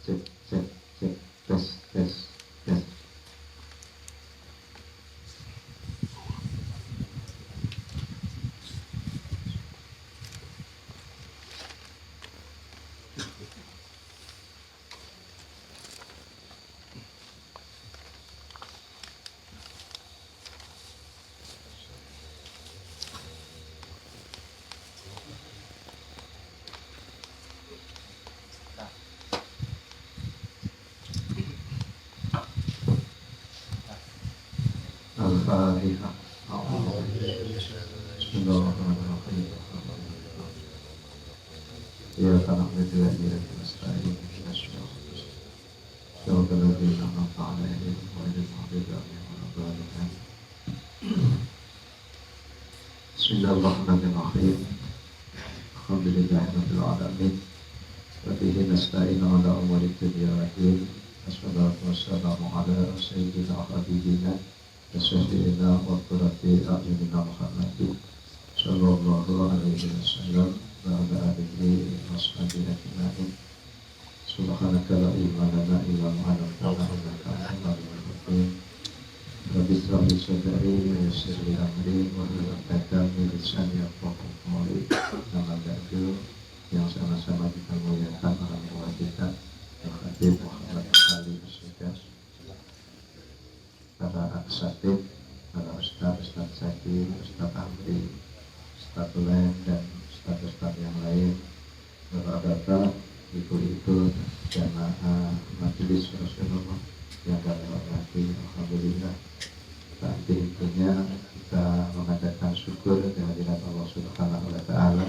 cek cek cek tes tes tes. Al-Fatihah. Bismillahirrahmanirrahim. Ya tanah media dia mustahil Syawal ladzina an'amta 'alaihim ghairil maghdubi 'alaihim waladdallin. Bismillahirrahmanirrahim. Alhamdulillahirabbil alamin. Wa bihi nasta'inu 'ala umuri dunya waddin. Wassalatu wassalamu 'ala sayyidina habibina Rasulina wa qurrati a'yunina Muhammadin sallallahu alaihi wasallam wa ala alihi washabihi ajma'in. Subhanaka la ilma lana illa ma 'allamtana innaka antal alimul hakim. Rabbi shrah li sadri wa yassir li amri wa hlul 'uqdatam min lisani yafqahu qawli. Nama ba'du, yang sama-sama kita muliakan orang tua kita Al-Khatib Muhammad Ali Sudah, para asatid, para ustaz Zaki, Ustaz Amri, Ustaz Len, dan ustaz-ustaz yang lain, bapak-bapak, ibu-ibu, jamaah majelis Rasulullah yang kami hormati. Alhamdulillah, saat intinya kita mengajarkan syukur kehadirat Allah Subhanahu wa Ta'ala,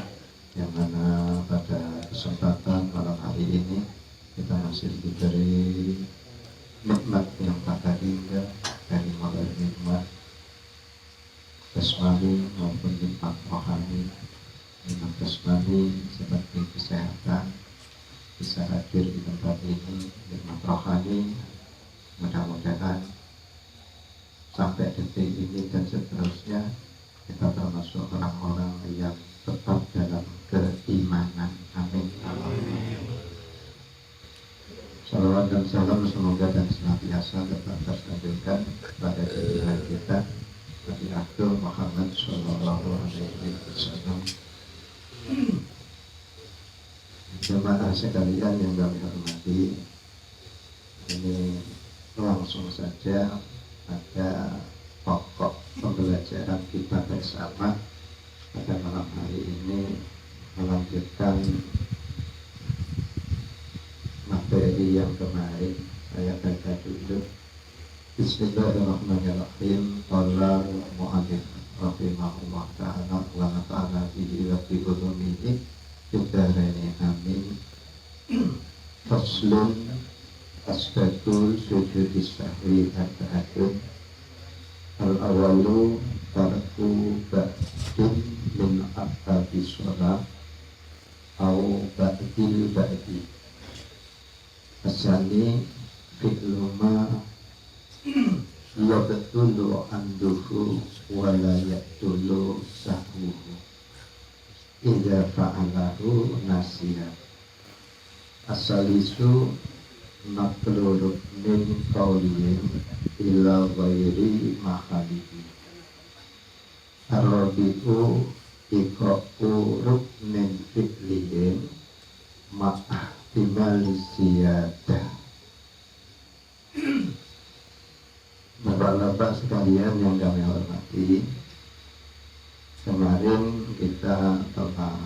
yang mana pada kesempatan malam hari ini kita masih diberi nikmat yang tak terhingga dari mulai nikmat jasmani maupun nikmat rohani. Nikmat jasmani seperti kesehatan, bisa hadir di tempat ini. Nikmat rohani, mudah-mudahan sampai detik ini dan seterusnya kita termasuk orang-orang yang tetap dalam keimanan. Amin. Salawat dan salam semoga dan senantiasa tetap tersanjungkan pada junjungan kita Nabi Abdul Muhammad sallallahu alaihi wasallam. Jemaah sekalian yang kami hormati, ini langsung saja pada pokok pembelajaran kita bersama pada malam hari ini, melanjutkan materi yang kemarin saya baca dulu. Bismillahirrahmanirrahim. Qala mu'allif rahimahullah ta'ala wa nafa'ana bihi wa bi ulumihi fid dharain amin. Faslun asbabul sujudi sahwi arba'atun. Al-awalu tarku ba'din min abdi sholat au ba'dil ba'di. Asani fi'luma yabtulu anduhu wa la yabtulu sahwuhu idza fa'alahu nasiya. Asalisu naqlu min qawliyin ila ghairi mahalihi. Ar-rabi'u iqa'u ruknin fi'liyin ma'ah timali siyadah. Bapak-bapak sekalian yang kami hormati, kemarin kita telah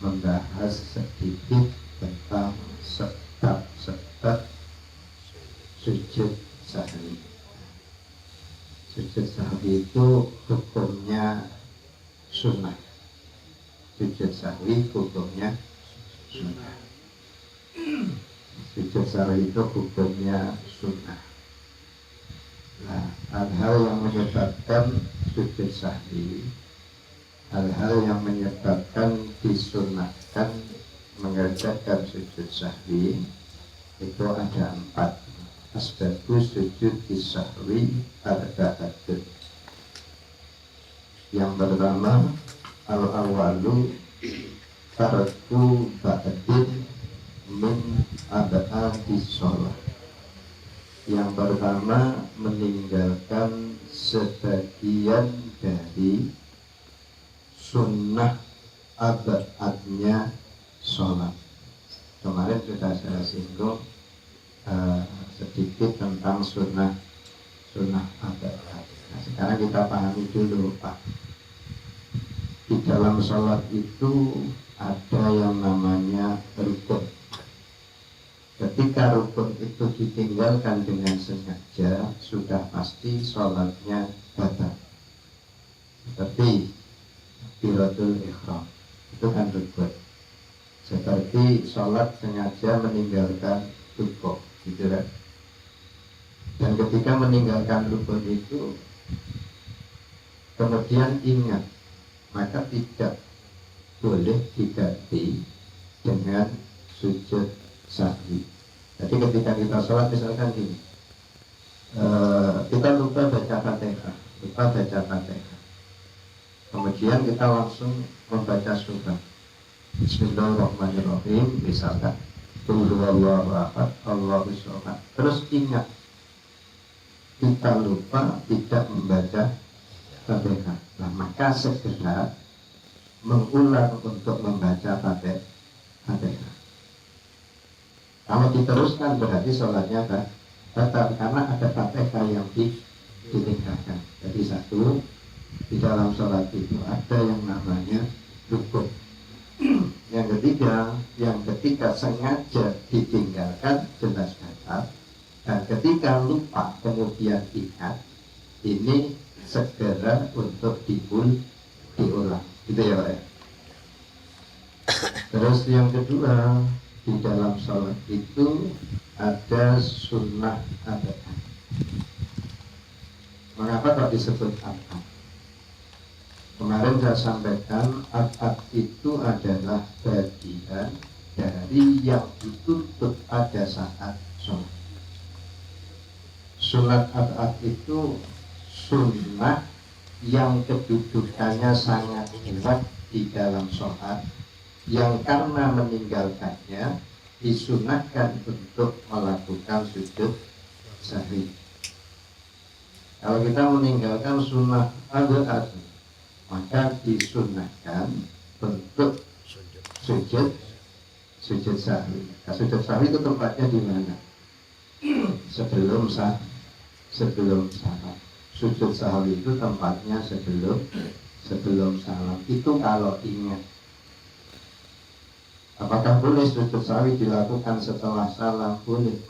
membahas sedikit tentang step-step sujud sahwi. Sujud sahwi itu hukumnya sunnah. Sujud sahwi hukumnya sunnah. Sujud sahwi itu hukumnya sunnah. Nah, hal-hal yang menyebabkan sujud sahwi, hal-hal yang menyebabkan disunahkan mengerjakan sujud sahwi itu ada 4. Asbabus sujud sahwi arba'atun. Yang pertama, al-awalu tarku ba'din min abadi sholat. Yang pertama, meninggalkan sebagian dari sunnah abadnya sholat. Kemarin sudah saya singgung sedikit tentang sunnah abad. Nah, sekarang kita pahami dulu Pak. Di dalam sholat itu ada yang namanya rukun. Ketika rukun itu ditinggalkan dengan sengaja, sudah pasti sholatnya batal. Seperti takbiratul ihram, itu kan rukun. Seperti sholat sengaja meninggalkan rukun, gitu kan? Dan ketika meninggalkan rukun itu, kemudian ingat, maka tidak boleh diganti dengan sujud sahwi. Jadi ketika kita sholat misalkan gini, kita lupa baca Fatihah, kemudian kita langsung membaca surah Bismillahirrahmanirrahim, misalkan Qul huwallahu ahad, Allahus samad. Terus ingat, kita lupa tidak membaca Fatihah. Nah, maka segera mengulang untuk membaca Fatihah. Kalau diteruskan berarti sholatnya batal karena ada Fatihah yang ditinggalkan. Jadi satu, di dalam sholat itu ada yang namanya rukun. Yang ketiga, yang ketika sengaja ditinggalkan jelas batal. Dan ketika lupa kemudian ingat, ini segera untuk diulang. Gitu ya Pak ya. Terus yang kedua, di dalam sholat itu ada sunnah abad. Mengapa kok disebut abad? Kemarin saya sampaikan abad itu adalah bagian dari yang ditutup pada saat sholat. Sunat abad itu sunnah yang kedudukannya sangat kuat di dalam sholat, yang karena meninggalkannya disunahkan untuk melakukan sujud sahwi. Kalau kita meninggalkan sunnah abad, maka disunahkan untuk sujud sahwi. Nah, sujud sahwi itu tempatnya di mana? Sebelum salam. Sujud sahwi itu tempatnya sebelum salam. Itu kalau ingat. Apakah boleh sujud sahwi dilakukan setelah salam? Boleh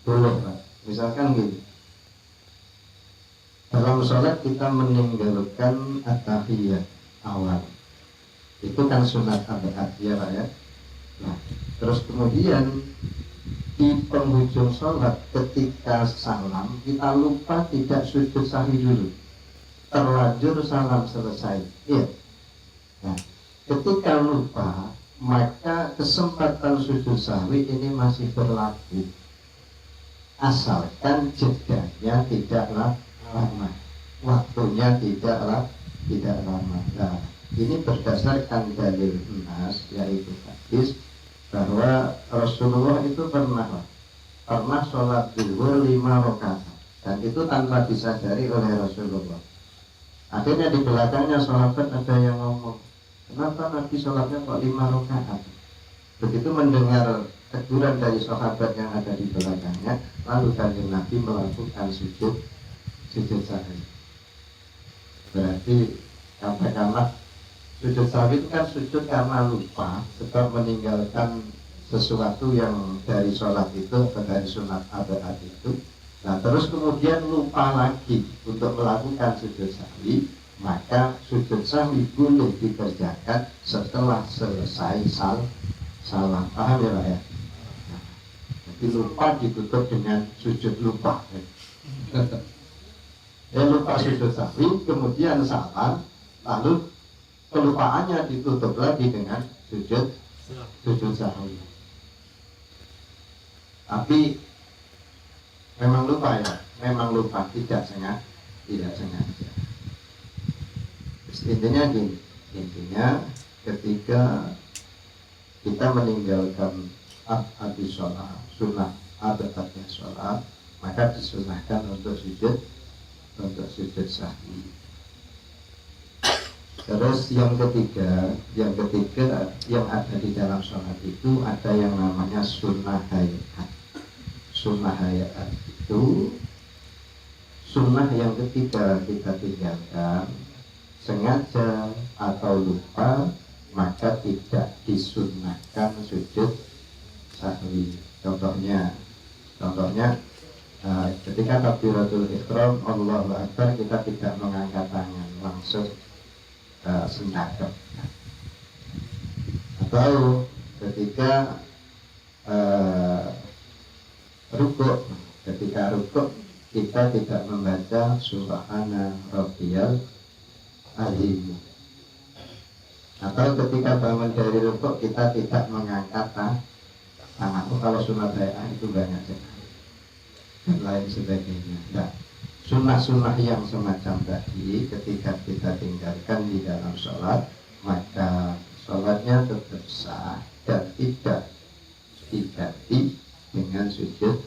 Pak. Misalkan gini, dalam sholat kita meninggalkan at-tahiyat awal, itu kan sunat abad ya Pak ya. Nah, terus kemudian di penghujung sholat ketika salam kita lupa tidak sujud sahwi dulu, terlanjur salam selesai. Iya. Nah, ketika lupa, maka kesempatan sujud sahwi ini masih berlaku, asalkan jedanya tidaklah lama, waktunya tidaklah lama. Nah, ini berdasarkan dalil nas, yaitu hadis bahwa Rasulullah itu pernah sholat zuhur 5 rakaat, dan itu tanpa disadari oleh Rasulullah. Akhirnya di belakangnya sahabat ada yang ngomong, kenapa Nabi sholatnya kok 5 rakaat? Begitu mendengar teguran dari sahabat yang ada di belakangnya, lalu Kanjeng Nabi melakukan sujud sahwi. Berarti katakanlah sujud sahwi itu kan sujud karena lupa, sebab meninggalkan sesuatu yang dari sholat itu atau dari sunat abad itu. Nah, terus kemudian lupa lagi untuk melakukan sujud sahwi, maka sujud sahwi boleh dikerjakan setelah selesai salam. Paham ya Pak ya? Nah, jadi lupa ditutup dengan sujud lupa. Lupa sujud sahwi, kemudian salam, lalu kelupaannya ditutup lagi dengan sujud sahwi. Tapi memang lupa ya, tidak sengaja. Intinya gini, ketika kita meninggalkan abadi sholat, sunnah abadnya sholat, maka disunahkan untuk sujud sahwi. Terus yang ketiga yang ada di dalam sholat itu ada yang namanya sunnah hayat. Sunnah hayat itu sunnah yang ketika kita tinggalkan sengaja atau lupa, maka tidak disunnahkan sujud sahwi. Contohnya ketika takbiratul ihram Allahu Akbar, kita tidak mengangkat tangan, langsung sendakep. Atau ketika rukuk, kita tidak membaca subhana rabbiyal azim. Atau ketika bangun dari rukuk kita tidak mengangkat tangan. Kalau sunat itu banyak sekali dan lain sebagainya. Nah, sunnah-sunnah yang semacam tadi ketika kita tinggalkan di dalam sholat, maka sholatnya tetap sah dan tidak diganti dengan sujud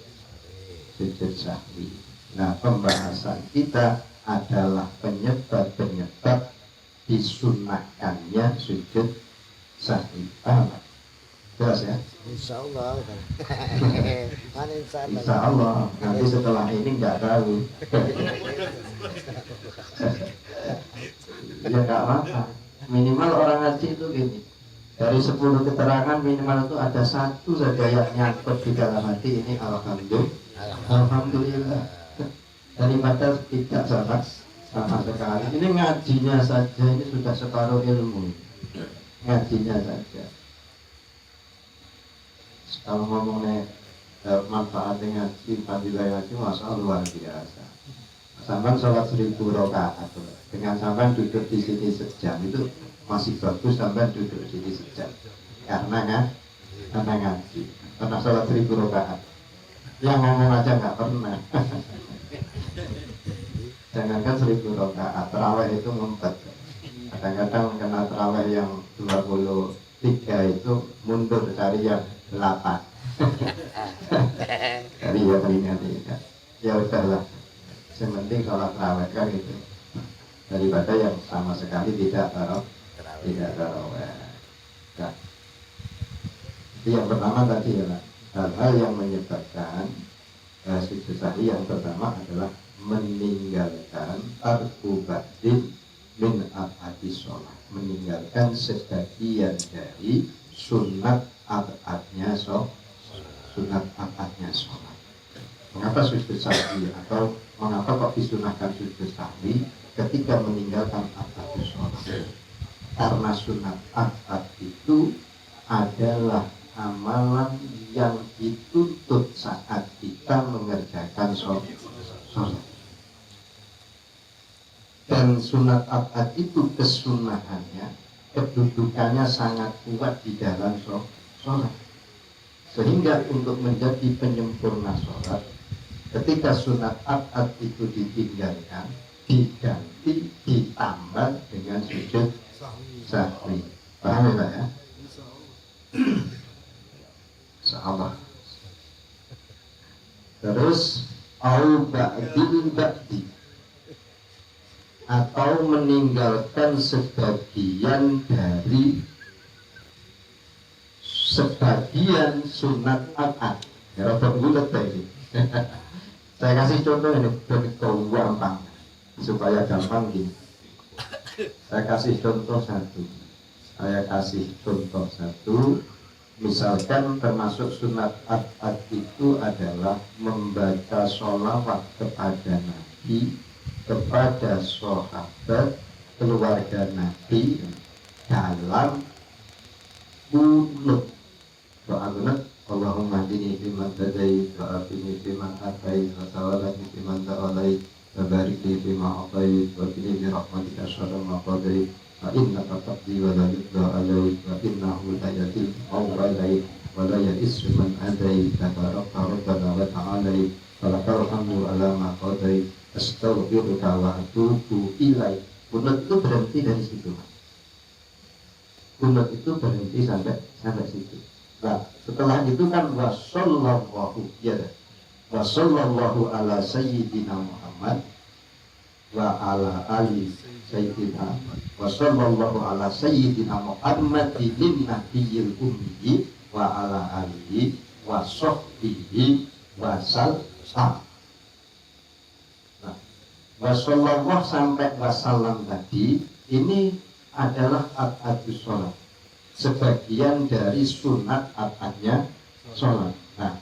sahwi. Nah, pembahasan kita adalah penyebab disunnahkannya sujud sahwi. Paham? Jelas ya? Insya Allah. Insya Allah. Nanti setelah ini nggak tahu. Ya nggak apa-apa. Minimal orang ngaji itu gini. Dari 10 keterangan minimal itu ada satu saja yang nyangkut di dalam hati ini. Alhamdulillah. Daripada tidak sama sekali. Ini ngajinya saja ini sudah separuh ilmu. Ngajinya saja. Kalau ngomongnya manfaatnya ngaji, fadilah ngaji, masya Allah luar biasa. Sampai sholat 1000 rakaat, dengan sampai duduk di sini sejam itu masih bagus. Sampai duduk di sini sejam karena ngaji, karena sholat 1000 rakaat. Yang ngomong aja nggak pernah. Jangankan 1000 rakaat, terawih itu ngumpet. Kadang-kadang kena terawih yang 23 itu mundur cari yang 8. Jadi ya teringat-ingat. Ya udahlah, yang penting sholat terawih kan itu, daripada yang sama sekali tidak tarawih. Nah, itu yang pertama tadi ya, hal-hal yang menyebabkan sujud sahwi. Yang pertama adalah meninggalkan tarku ba'din min abadi sholat, meninggalkan sebagian dari sunat abadnya sholat. Mengapa sujud sahwi atau mengapa kok disunahkan sujud sahwi ketika meninggalkan abadnya sholat? Karena sunat abad itu adalah amalan yang dituntut saat kita mengerjakan sholat. Dan sunat abad itu kesunahannya, kedudukannya sangat kuat di dalam sholat. Sehingga untuk menjadi penyempurna sholat, ketika sunat abad itu ditinggalkan, diganti, ditambah dengan sujud sahwi. Paham ya Pak ya? Insyaallah. Terus au ba'dil ba'di, atau meninggalkan sebagian dari sebagian sunat abad. Ya rada bulat tadi. Saya kasih contoh ini begitu gampang supaya gampang gini. Saya kasih contoh satu. Misalkan termasuk sunat abad itu adalah membaca sholawat kepada Nabi, kepada sahabat, keluarga Nabi dalam kunut. Doa kunut, Allahumma hdini fiman hadait, wa afini fiman afait, wa tawallani fiman tawallait, wa barik li fima atait, wa qini bi rahmatika syarra ma qadait, wa innaka taqdi wa la yuqda alait, wa innahu la yadhillu man walait, wa la ya'izzu man adait, tabarakta rabbana wa ta'alait, wa lakal hamdu ala ma qadait, astaghfiruka wa atubu ilaik. Kunut itu berhenti dari situ. kunut itu berhenti sampai situ. Nah, setelah itu kan wasallallahu ya, wasallallahu ala sayyidina Muhammad wa ala ali sayyidina wasallallahu ala sayyidina Muhammadin nabiyil ummi wa ala alihi wa sahbihi wa sallam. Nah, wasallallahu sampai wasallam tadi ini adalah ad-adus sholat, sebagian dari sunat ad-adnya sholat. Nah,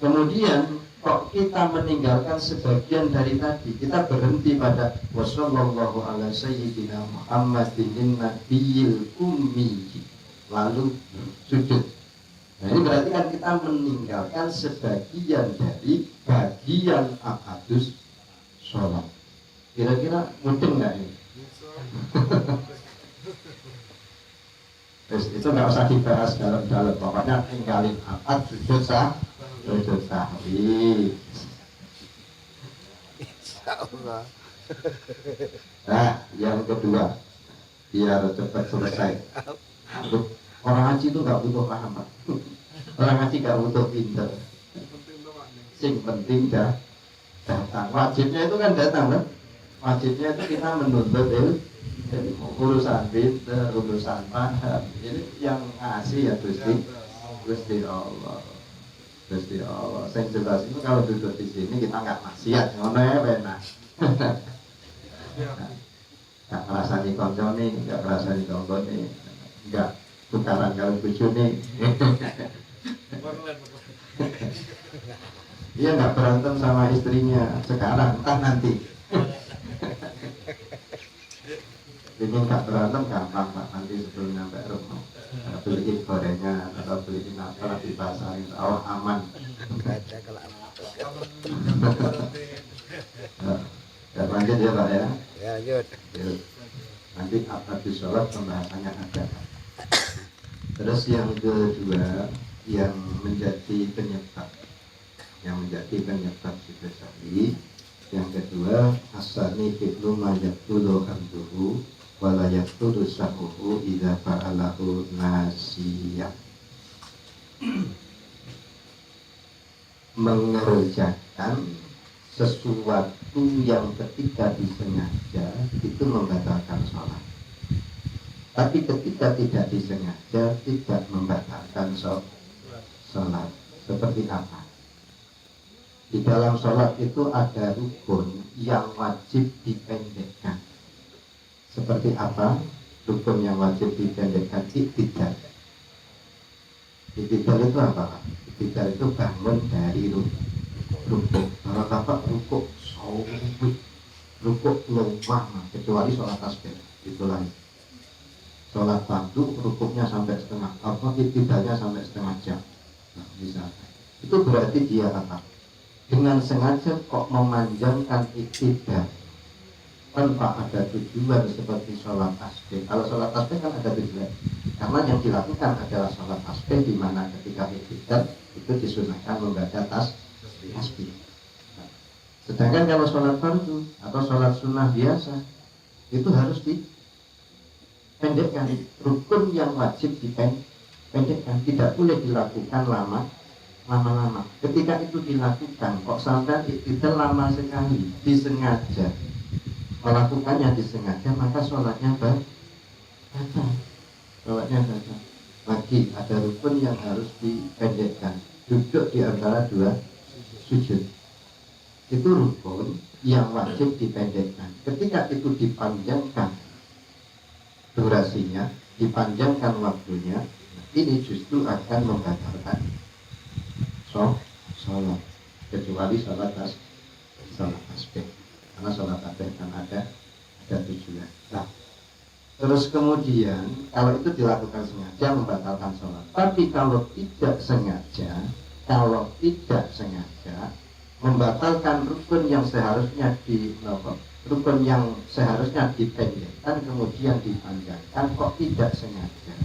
kemudian kok kita meninggalkan sebagian dari tadi, kita berhenti pada wassallallahu ala sayyidina Muhammadin nabiyil ummi lalu sujud. Nah, ini berarti kan kita meninggalkan sebagian dari bagian akadus sholat. Kira-kira mungkin nggak ini? Terus itu nggak usah dibahas dalam-dalam, pokoknya tinggalin akad sujud sahwi. Insyaallah. Nah, yang kedua, biar cepat selesai. Orang haji itu nggak butuh paham, Pak. Orang haji nggak butuh pinter. Sing penting datang. Wajibnya itu kan datang, kan? Wajibnya itu kita menuntut urusan pinter, urusan paham. Ini yang ngasih ya Gusti Allah. Gusti Allah. Yang jelas itu kalau duduk di sini kita nggak maksiat, ngono ya benar. Nggak ngerasani koncone, nggak ngerasani koncone, nggak tukaran kalau bojone. Dia nggak berantem sama istrinya sekarang, entah nanti. Ini nggak berantem gampang Pak, nanti sebelum nyampe rumah beli gorengan atau beli apa di pasar, insya Allah aman. Ya, lanjut ya Pak ya. Ya lanjut. Nanti apa di sholat pembahasannya ada. Terus yang kedua yang menjadi penyebab sujud sahwi, yang kedua asani fitnu mayyatulu hamduhu wala yaqtudu sahuhu idza fa'alahu nasiyah. Mengerjakan sesuatu yang ketika disengaja itu membatalkan sholat, tapi ketika tidak disengaja tidak membatalkan sholat. Seperti apa? Di dalam sholat itu ada rukun yang wajib dipendekkan. Seperti apa rukun yang wajib dipendekkan? Iktidal. Iktidal itu apa? Iktidal itu bangun dari rukuk. Kalau Bapak rukuk sawit, rukuk lama, kecuali sholat tasbih, itu lain. Sholat fardu rukuknya sampai setengah, iktidalnya sampai setengah jam. Nah, misalkan itu berarti dia apa? Dengan sengaja kok memanjangkan iktidal tanpa ada tujuan seperti sholat tasbih. Kalau sholat tasbih kan ada tujuan, karena yang dilakukan adalah sholat tasbih, di mana ketika iktidal itu disunahkan membaca tasbih. Nah, sedangkan kalau sholat fardu atau sholat sunnah biasa itu harus dipendekkan. Rukun yang wajib dipendekkan, tidak boleh dilakukan lama-lama. Ketika itu dilakukan kok sampai iktidal lama sekali, disengaja melakukannya, disengaja, maka sholatnya batal. Lagi ada rukun yang harus dipendekkan, duduk di antara dua sujud. Itu rukun yang wajib dipendekkan. Ketika itu dipanjangkan durasinya, dipanjangkan waktunya, ini justru akan membatalkan sholat, kecuali sholat tasbih. Karena sholat tasbih kan ada tujuan. Nah, terus kemudian kalau itu dilakukan sengaja membatalkan sholat. Tapi kalau tidak sengaja membatalkan rukun yang seharusnya dipendekkan kemudian dipanjangkan, kok tidak sengaja,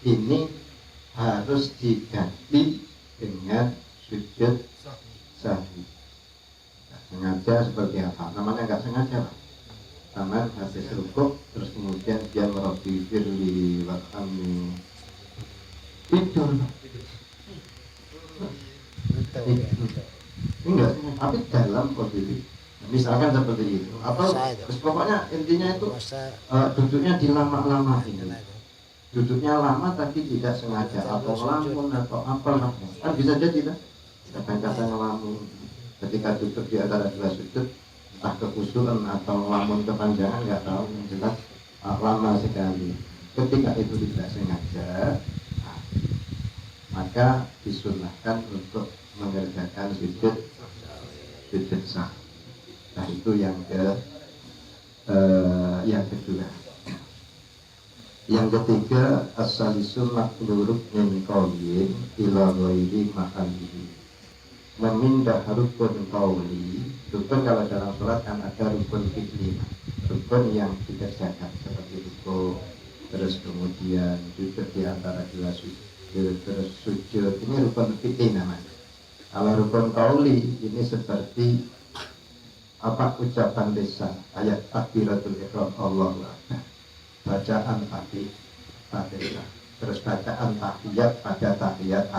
ini harus diganti dengan sujud sahwi. Sengaja seperti apa? Namanya nggak sengaja Pak. pertama habis rukuk, terus kemudian dia Rabbi firli warhamni, tidur. Enggak, tapi dalam posisi misalkan seperti itu, atau terus pokoknya intinya itu duduknya dilama-lamain, duduknya lama tapi tidak sengaja, atau ngelamun atau apalah, kan bisa jadi kan, kadang-kadang ngelamun ketika duduk di antara dua sujud, entah kekusuhan atau ngelamun kepanjangan nggak tahu, yang jelas lama sekali. Ketika itu tidak sengaja, maka disunahkan untuk mengerjakan sujud sah. Nah itu yang kedua. Yang ketiga, as-salisul makluruk min qawlin ila ghairi mahallihi. Memindah rukun qawli. Rukun kalau dalam sholat kan ada rukun fi'li, rukun yang dikerjakan seperti rukun, terus kemudian duduk di antara dua sujud, terus sujud, ini rukun fi'li namanya. Kalau rukun qawli ini seperti ucapan lisan, ayat takbiratul ihram, Allahu akbar, bacaan Fatihah, terus bacaan tahiyat pada tahiyat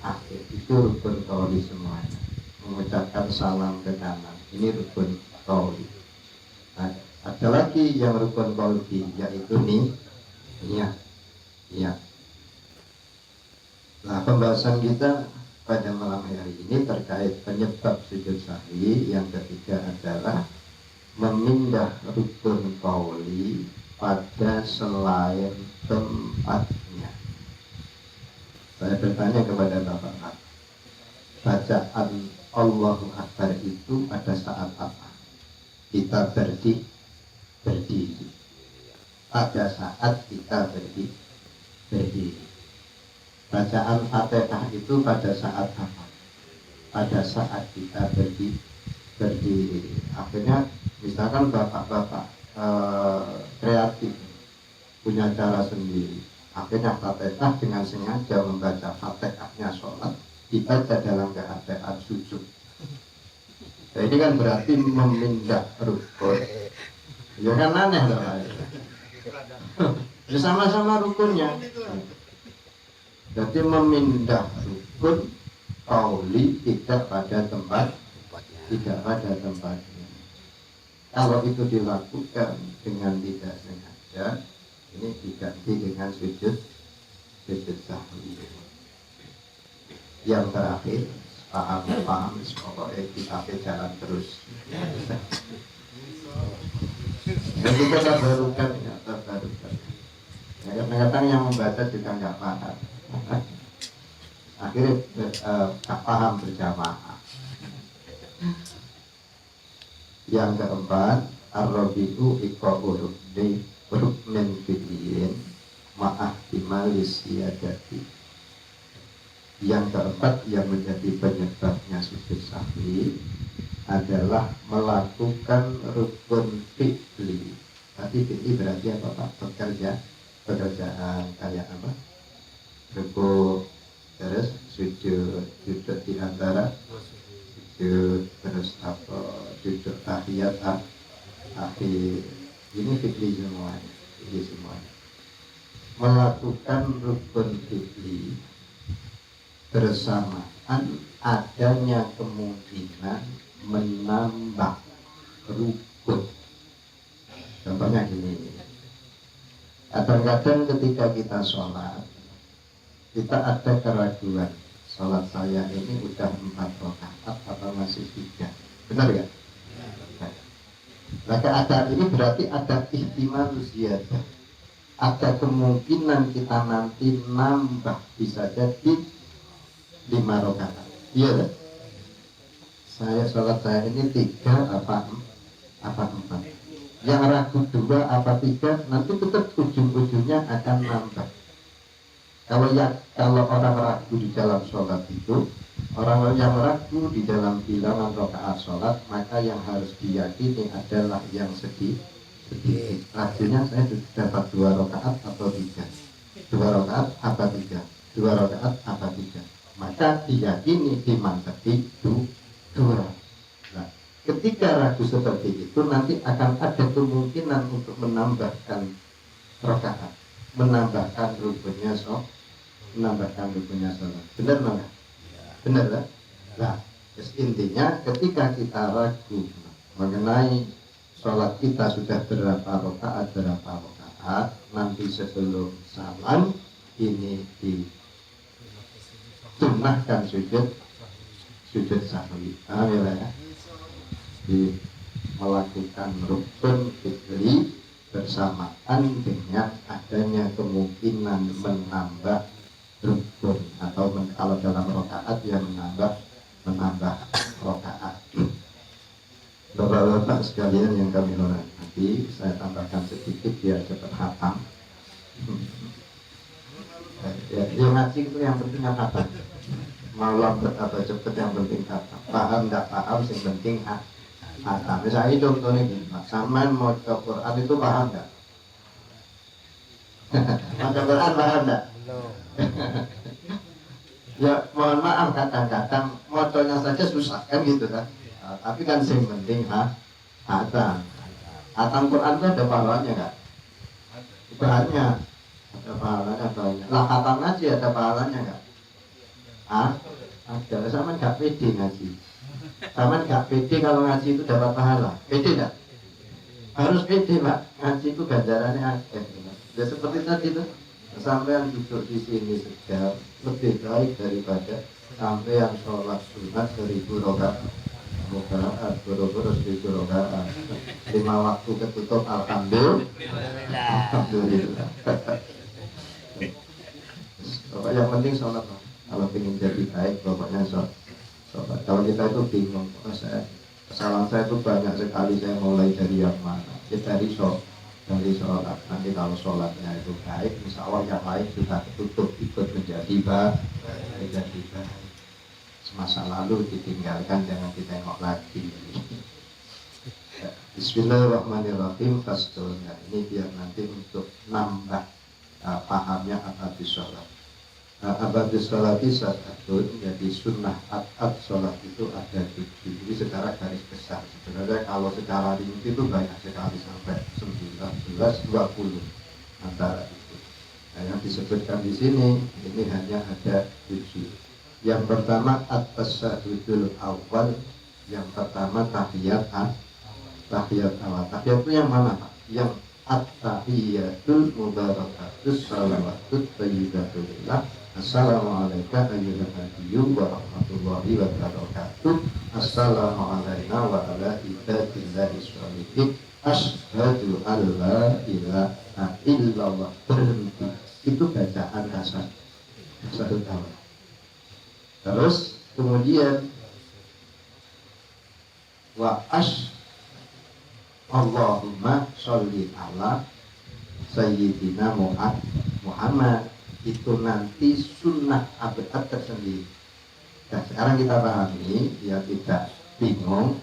akhir, itu rukun qauli semuanya. Mengucapkan salam ke kanan, ini rukun qauli. Nah, ada lagi yang rukun qauli, yaitu niat. Nah, pembahasan kita pada malam hari ini terkait penyebab sujud sahwi. Yang ketiga adalah memindah rukun qauli pada selain tempatnya. Saya bertanya kepada Bapak, bacaan Allahu Akbar itu pada saat apa? Kita berdiri. Pada saat kita berdiri. Bacaan Fatihah itu pada saat apa? Pada saat kita berdiri. Akhirnya misalkan bapak-bapak kreatif punya cara sendiri. Akhirnya Fatihah dengan sengaja membaca Fatihahnya sholat dibaca dalam keadaan sujud. Nah, ini kan berarti memindah rukun. Ya kan aneh lah. Sama-sama rukunnya. Jadi memindah rukun qauli tidak pada tempatnya. Kalau itu dilakukan dengan tidak sengaja, ini diganti dengan sujud sahwi. Yang terakhir, paham, pokoknya kita jalan terus. Yang kita terbarukan. Kadang-kadang yang membaca juga nggak paham. Akhirnya paham berjamaah. Yang keempat, ar-rabi'u iqa'u ruknin fi'liyin ma'ah bimalis siyadati. Yang keempat yang menjadi penyebabnya sujud sahwi adalah melakukan rukun fi'li. Tadi fi'li berarti apa Pak? Pekerjaan kayak apa? Rukuk, terus sujud di antara sujud, terus duduk tahiyat akhir, ini fi'li semuanya. Melakukan rukun fi'li bersamaan adanya kemungkinan menambah rukun. Contohnya gini, kadang-kadang ketika kita sholat, kita ada keraguan, sholat saya ini udah 4 rakaat atau masih 3, benar ya? Nah, keadaan ini berarti ada ihtimal ziyadah, ada kemungkinan kita nanti nambah, bisa jadi 5 rakaat. Iya kan? Sholat saya ini 3 apa 4. Yang ragu 2 apa 3, nanti tetap ujung-ujungnya akan nambah. Kalau orang ragu di dalam sholat itu, orang yang ragu di dalam bilangan rakaat sholat, maka yang harus diyakini adalah yang sedikit. Ragunya saya dapat 2 rakaat atau 3, 2 rakaat apa 3, 2 rakaat apa 3, maka diyakini dimantepi 2. Nah, ketika ragu seperti itu nanti akan ada kemungkinan untuk menambahkan rakaat, menambahkan rukunnya sholat. Benar nggak? Benar kan? Nah, intinya ketika kita ragu mengenai sholat kita sudah berapa rakaat, nanti sebelum salam ini disunahkan sujud sahwi. Ya? Melakukan rukun fikri bersamaan dengan adanya kemungkinan menambah rukun atau kalau dalam rakaat ya menambah rakaat. Bapak-bapak sekalian yang kami hormati, saya tambahkan sedikit biar cepat hatam. Ya, yang ngaji itu yang penting hatam. Mau lambat atau cepat yang penting hatam. Paham tidak paham yang penting hatam. Misalnya contohnya gini, sampean mau ke Quran itu paham nggak? Mau Quran paham nggak? Ya mohon maaf kadang-kadang motonya saja susah kan gitu kan. Tapi kan yang penting hatam. Hatam Quran itu ada pahalanya nggak? Banyak. Ada pahalanya banyak. Lah hatam ngaji ada pahalanya nggak? Ada. Sama nggak pede ngaji. Sama nggak pede kalau ngaji itu dapat pahala. Pede nggak? Harus pede Pak. Ngaji itu ganjarannya akeh. Ya seperti tadi tuh. Sampai yang duduk di sini sejam lebih baik daripada sampai yang sholat sunat 1000 rakaat. Boro-boro 1000 rakaat. 5 waktu ketutup alhamdulillah. Pokoknya yang penting sholat. Kalau ingin jadi baik pokoknya sholat. Kalau kita itu bingung, kesalahan saya itu banyak sekali, saya mulai dari yang mana? Dari sholat. Nanti kalau sholatnya itu baik, insya Allah yang lain sudah tutup ikut menjadi baik. Semasa lalu ditinggalkan, jangan ditengok lagi. Bismillahirrahmanirrahim. Fasdulnya ini biar nanti untuk nambah pahamnya apa di sholat. Abad sholat satu, jadi sunnah abad sholat itu ada 7. Ini secara garis besar. Sebenarnya kalau secara rinci itu banyak sekali sampai 19, 20 antara itu. Nah, yang disebutkan di sini ini hanya ada 7. Yang pertama at-tasyahudul awal. Yang pertama tahiyat awal. Tahiyat itu yang mana Pak? Yang at-tahiyatul mubarakatus salawatut thayyibatulillah. Assalamualaikum ayyuhan nabiyyu wa rahmatullahi wa barakatuh. Assalamualaikum wa ala ibadillahi sholihin. Asyhadu an la ilaha illallah. Berhenti. Itu bacaan tasyahud awal. Terus kemudian wa Allahumma sholli ala sayyidina Muhammad. Itu nanti sunnah abad tersendiri. Nah, sekarang kita pahami, ya tidak bingung.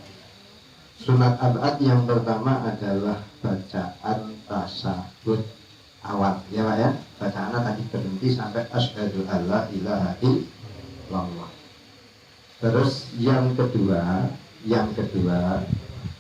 Sunat abad yang pertama adalah bacaan tasyahud awal, ya Pak ya. Bacaannya tadi berhenti sampai asyhadu alla ilaha illallah. Terus yang kedua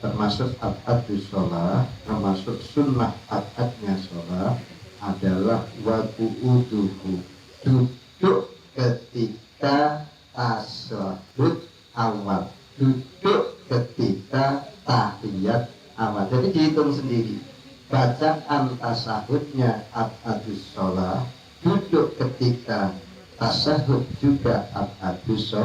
termasuk abad di sholat, termasuk sunnah abadnya sholat adalah waku'uduhu, duduk ketika tasyahud awal, duduk ketika tahiyat awal. Jadi dihitung sendiri bacaan tasyahudnya abadus sholat, duduk ketika tasyahud juga abadus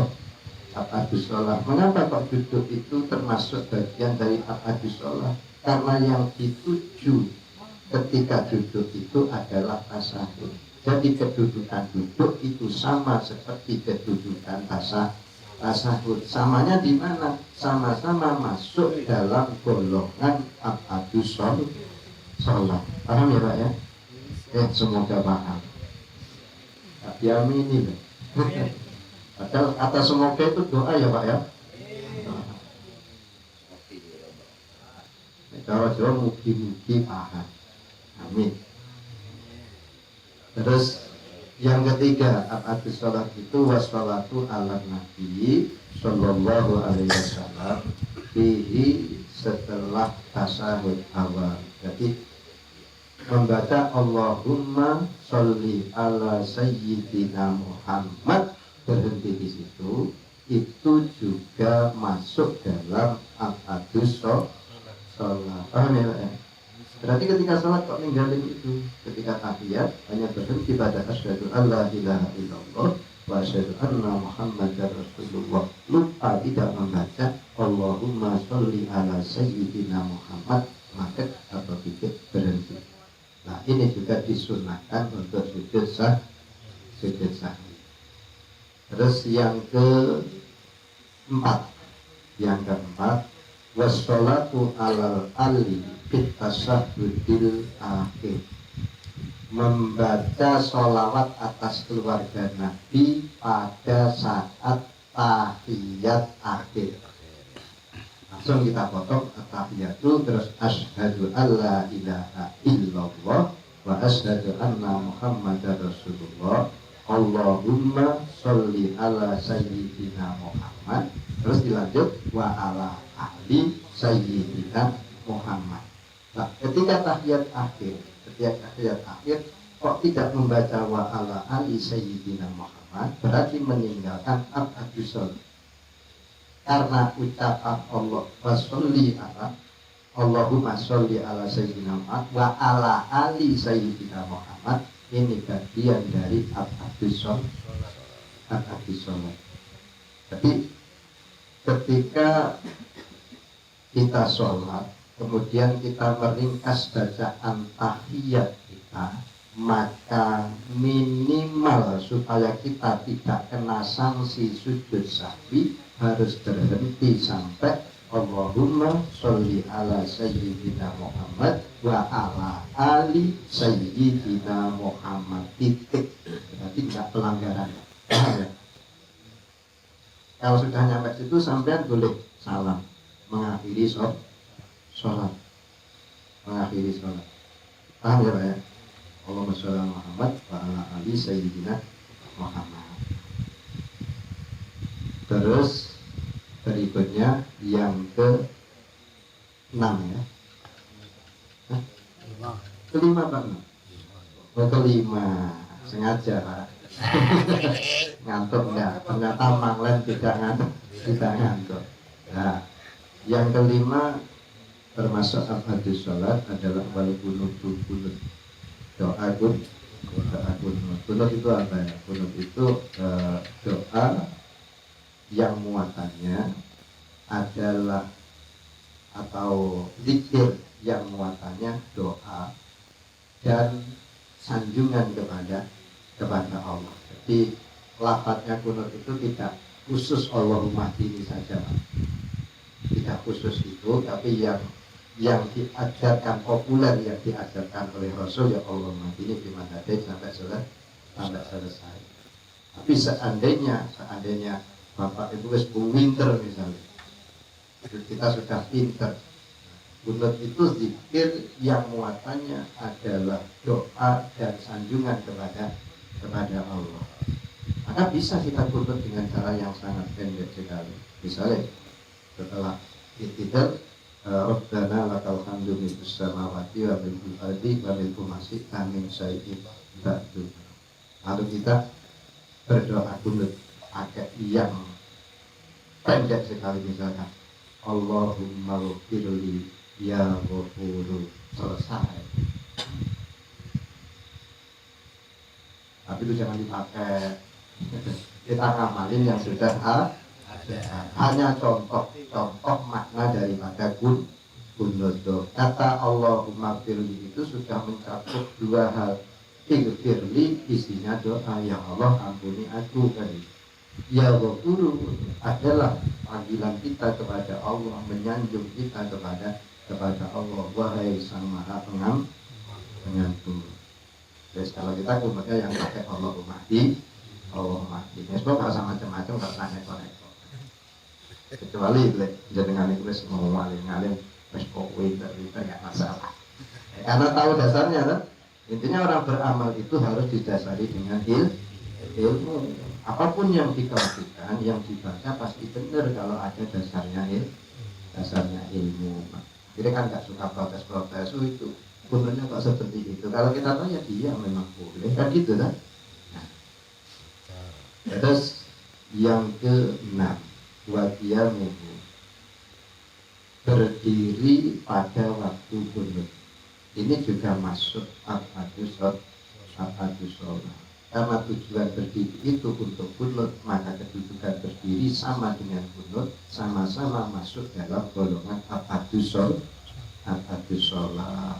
sholat. Mengapa kok duduk itu termasuk bagian dari abadus sholat? Karena yang dituju ketika duduk itu adalah tasyahud. Jadi kedudukan duduk itu sama seperti kedudukan tasyahud. Samanya di mana? Sama-sama masuk dalam golongan abadus sholat. Paham ya Pak ya? Semoga paham. Yamini loh. Padahal kata semoga itu doa ya Pak ya. Cara Jawa mugi-mugi paham. Amin. Terus yang ketiga abadus sholat itu wassalatu ala nabi sallallahu alaihi wasallam. fihi setelah tasyahud awal. Jadi membaca Allahumma sholli ala sayyidina Muhammad berhenti di situ, itu juga masuk dalam al-adus sholat. Paham ya Pak ya? Berarti ketika sholat kok ninggalin itu, ketika tahiyat hanya berhenti pada asyhadu alla ilaha illallah wa asyhadu anna muhammadar rasulullah, lupa tidak membaca Allahumma sholli ala sayyidina Muhammad, maka atau titik berhenti. Nah ini juga disunahkan untuk sujud sahwi. Terus yang keempat wassalatu alal ali fit tasyahhudil akhir, membaca sholawat atas keluarga Nabi pada saat tahiyat akhir. Langsung kita potong at-tahiyatu, terus asyhadu alla ilaha illallah wa asyhadu anna muhammadar rasulullah, Allahumma sholli ala sayyidina Muhammad, terus dilanjut wa ala ali sayyidina Muhammad. Nah, ketika tahiyat akhir kok tidak membaca wa ala ali sayyidina Muhammad, berarti meninggalkan al-adus sholat. Karena ucapan Allahumma sholli ala sayyidina Muhammad wa ala ali sayyidina Muhammad, ini bagian dari al-adus sholat. Jadi ketika kita sholat kemudian kita meringkas bacaan tahiyat kita, maka minimal supaya kita tidak kena sanksi sujud sahwi harus berhenti sampai Allahumma sholli ala sayyidina Muhammad wa ala ali sayyidina Muhammad, titik. Berarti tidak pelanggaran. Kalau sudah nyampe situ sampean boleh salam, mengakhiri sholat. Paham ya Pak ya? Allahumma sholli ala Muhammad wa ala ali sayyidina Muhammad. Terus berikutnya yang ke-6 ya. Kelima Pak. Kelima. Sengaja Pak. Ngantuk enggak? Ternyata manglen tidak ngantuk. Nah, yang kelima termasuk al-adus sholat adalah wal kunut. Doa kunut itu apa ya? Kunut itu doa yang muatannya adalah atau zikir yang muatannya doa dan sanjungan kepada Allah. Jadi lafadznya kunut itu tidak khusus Allahumma ini saja, tidak khusus itu, tapi yang diajarkan populer, yang diajarkan oleh Rasul ya Allahumma ini dimadatin sampai selesai. Tapi seandainya Bapak itu wis winter misalnya, kita sudah pinter, kunut itu zikir yang muatannya adalah doa dan sanjungan kepada Allah. Maka bisa kita kunut dengan cara yang sangat pendek sekali. Misalnya setelah iktidal Rabbana lakal hamdu milkus samawati wa milkul ardi wa milku masyi'na min syai'in ba'du. Lalu kita berdoa kunut agak yang pendek sekali, misalkan Allahumma ghfirli ya ghafuru, selesai. Tapi itu jangan dipakai, kita ngamalin yang sudah ada. Hanya contoh makna daripada kunut. Kata Allahumma firli itu sudah mencakup dua hal. Firli isinya doa, ya Allah ampuni aku. Ya ghafuru adalah panggilan kita kepada Allah, menyanjung kita kepada Allah, wahai sang maha pengampun. Jadi kalau kita kunutnya yang pakai Allahumma ini sebab nggak usah macam-macam, nggak usah neko-neko. Kecuali jenengan itu wis mau ngalim wis kowe kita nggak masalah. Karena tahu dasarnya kan. Intinya orang beramal itu harus didasari dengan ilmu. Apapun yang dikelakukan, yang dibaca pasti benar kalau ada dasarnya dasarnya ilmu. Jadi kan nggak suka protes-protes, itu kunutnya kok seperti itu. Kalau kita tanya dia memang boleh kan gitu kan. Nah, terus yang keenam, waqiyamuhu, berdiri pada waktu kunut. Ini juga masuk abadus sholat. Karena tujuan berdiri itu untuk kunut, maka kedudukan berdiri sama dengan kunut, sama-sama masuk dalam golongan abadus sholat.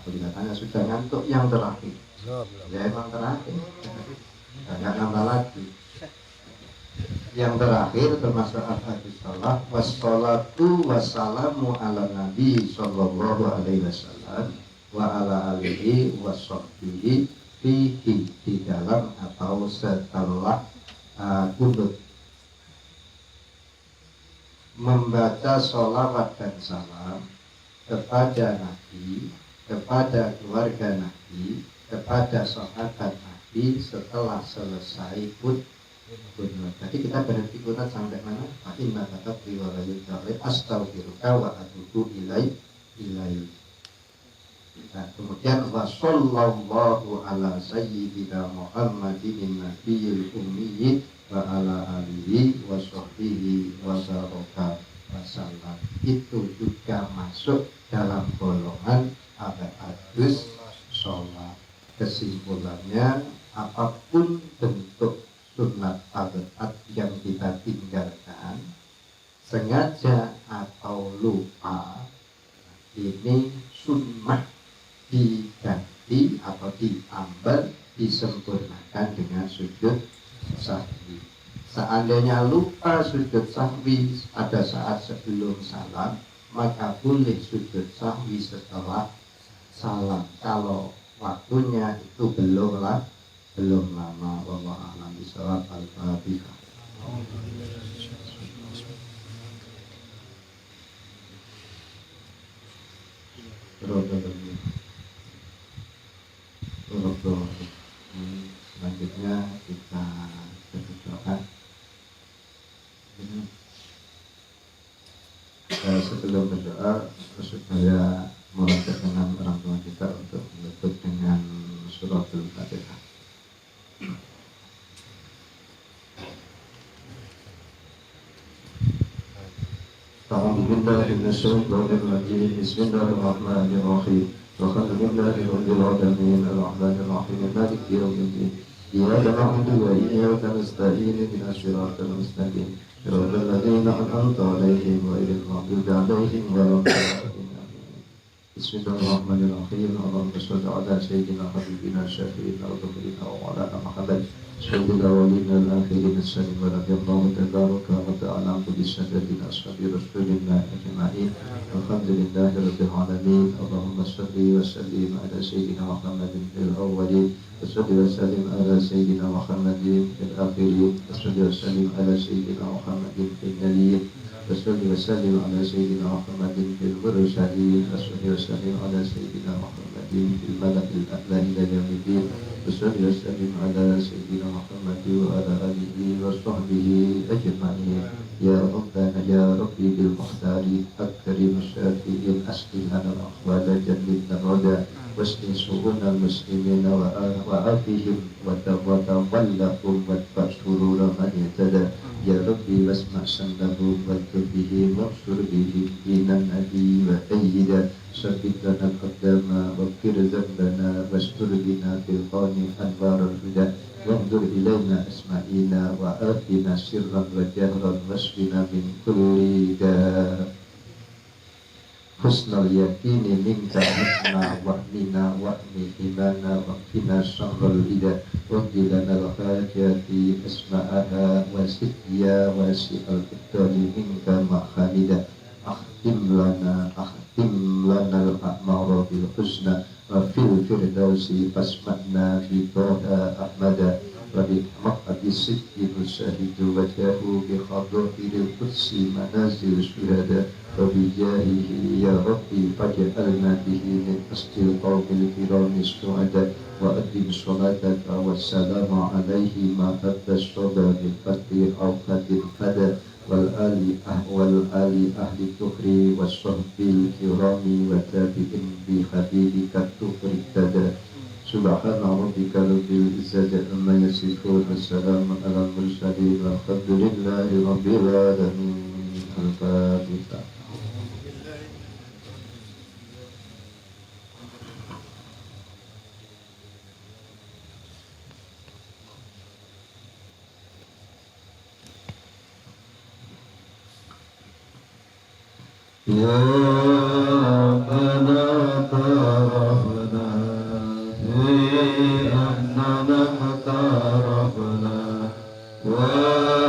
Kelihatannya sudah ngantuk yang terakhir. Ya emang terakhir, nggak nambah lagi. Yang terakhir termasuk abadus sholat, wassalatu wassalamu ala nabi sallallahu alaihi wasallam wa ala alihi washabbihi fihi, di dalam atau setelah kunut, membaca sholawat dan salam kepada Nabi, kepada keluarga Nabi, kepada sahabat Nabi setelah selesai kunut. Jadi kita berhenti kunut sampai mana? Fa inna katabri wa la yudhari astaghfiruka wa atubu ilai. Nah, kemudian wa sallallahu ala sayyidina Muhammadin nabiyil ummi wa ala alihi wa sahbihi wa baraka wasallam. Itu juga masuk dalam golongan abadus sholat. Kesimpulannya, apapun bentuk sunat taat yang kita tinggalkan, sengaja atau lupa, ini sunnah diganti atau diambil, disempurnakan dengan sujud sahwi. Seandainya lupa sujud sahwi pada saat sebelum salam, maka boleh sujud sahwi setelah salam. Kalau waktunya itu belum lama. Wallahu a'lam bishawab. Al-Fatihah. Selanjutnya kita berdoa. Sebelum berdoa, supaya memperkenalkan orang tua kita untuk menutup dengan suratul Fatihah. A'udzubillahi minasyaitonir rajim. Bismillahirrahmanirrahim. Alhamdulillahi rabbil alamin, arrahmanir rahim, maliki yaumiddin. Iyyaka na'budu wa iyyaka nasta'in, ihdinas siratal mustaqim. Siratal ladzina an'amta 'alaihim ghairil maghdubi 'alaihim waladdallin. Bismillahirrahmanirrahim. Allahumma shalli 'ala sayyidina habibina syafi'ina wa dhammina wa 'ala Muhammad sayyidil awwalin wal akhirin as-salim wa radiyallahu tabaraka wa ta'ala bi sayyidina ashabi rasulillah ajma'in. Alhamdulillahi rabbil alamin. Allahumma shalli wa sallim 'ala sayyidina Muhammadin fil awwalin wa shalli wa sallim 'ala sayyidina Muhammadin fil akhirin wa shalli wa sallim 'ala sayyidina Muhammadin fil nabiyyin wa shalli wa sallim 'ala sayyidina Muhammadin fil mursalin wa shalli wa sallim 'ala sayyidina Muhammadin fil mala'il a'la ila yaumiddin. وصلى وسلم على سيدنا محمد وعلى آله وصحبه أجمعين. يا ربنا يا ربي بالمختار أكرم الشافعين، أسقي لنا الأحوال جنبنا الردى واسقي شؤون المسلمين وعافهم وتولهم وادفع شرور من اهتدى. يا ربي واسمع سنه واذكر به وانصر به دين النبي وأيدا. ثبت لنا الأقدام واغفر ذنبنا واستر بنا في القرن أنوار الهدى. وانظر إلينا أسمائنا وآتنا سرا وجهرا واشفنا من كل داء. حسن اليقين منك عنا واهدنا واهد إيمانا واقنا شر الهدى. واهد لنا الحاجات أسماءها وسقيا واسع الإبطال منك محامدا. أختم لنا الأعمار بالحسنى وفي الفردوس فاسمعنا في طه أحمد. وبمقعد الصدق نشاهد وجهه بخاطر القدس منازل الشهداء. وبجاهه يا ربي فاجعلنا به من أصل القوم الكرام السعداء. وأدم صلاتك والسلام عليه ما حتى الصبا بالفتح أو قد الفدى. والآل أهل الكفر والصحب الكرام وتابعين بحبيبك الكفر ابتدى سبحان ربك رب العزة عما يصفون والسلام على المرسلين والحمد لله رب العالمين. الفاتحة. Ya Rabbana tarafna fi annana tarafna wa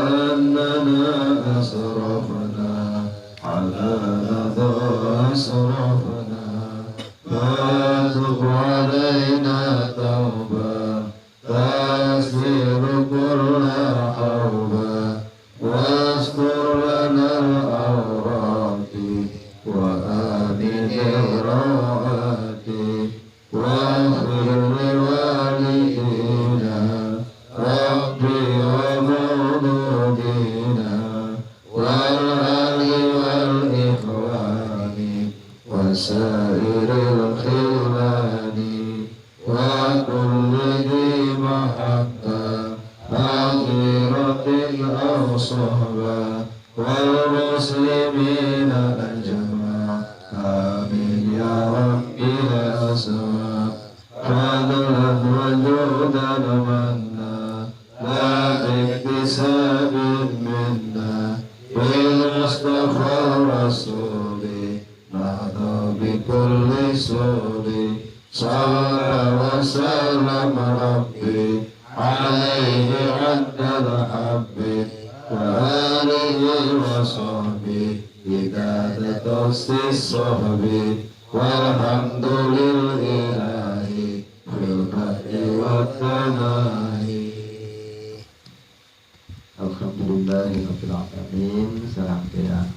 annana asrafna ala ladha asrafna fatub alayna tawba tasir kulla hawba wastur lana al-awrati wa amin rawati wa akhir liwalidina rabbi wa mawludina wal ali wal ikhwani wa sairil khilani wa kulli mahabba akhiratil awsahba wal muslimina ajma amin ya rabbi asma fadlan wa judan manna la biktisabin minna bil mustafa rasuli nahda bikulli suli sallallahu wa sallam rabbi alaihi addal habbi wa alihi wa sahbihi idadatus sahbi walhamdulillahi fil bahri wa tanahi. Alhamdulillahirabbil alamin. Serangkaian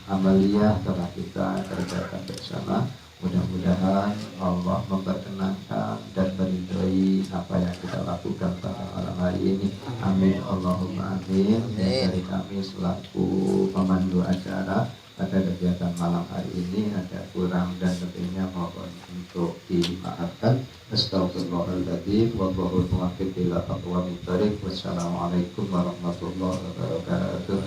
amaliyah telah kita kerjakan bersama. Mudah-mudahan Allah memperkenankan dan meridhoi apa yang kita lakukan pada malam hari ini. Amin Allahumma amin. Dan dari kami selaku pemandu acara pada kegiatan malam hari ini ada kurang dan lebihnya mohon untuk dimaafkan. Astagfirullahaladzim. Wallahul muwaffiq ila aqwamit thoriq. Wassalamualaikum warahmatullahi wabarakatuh.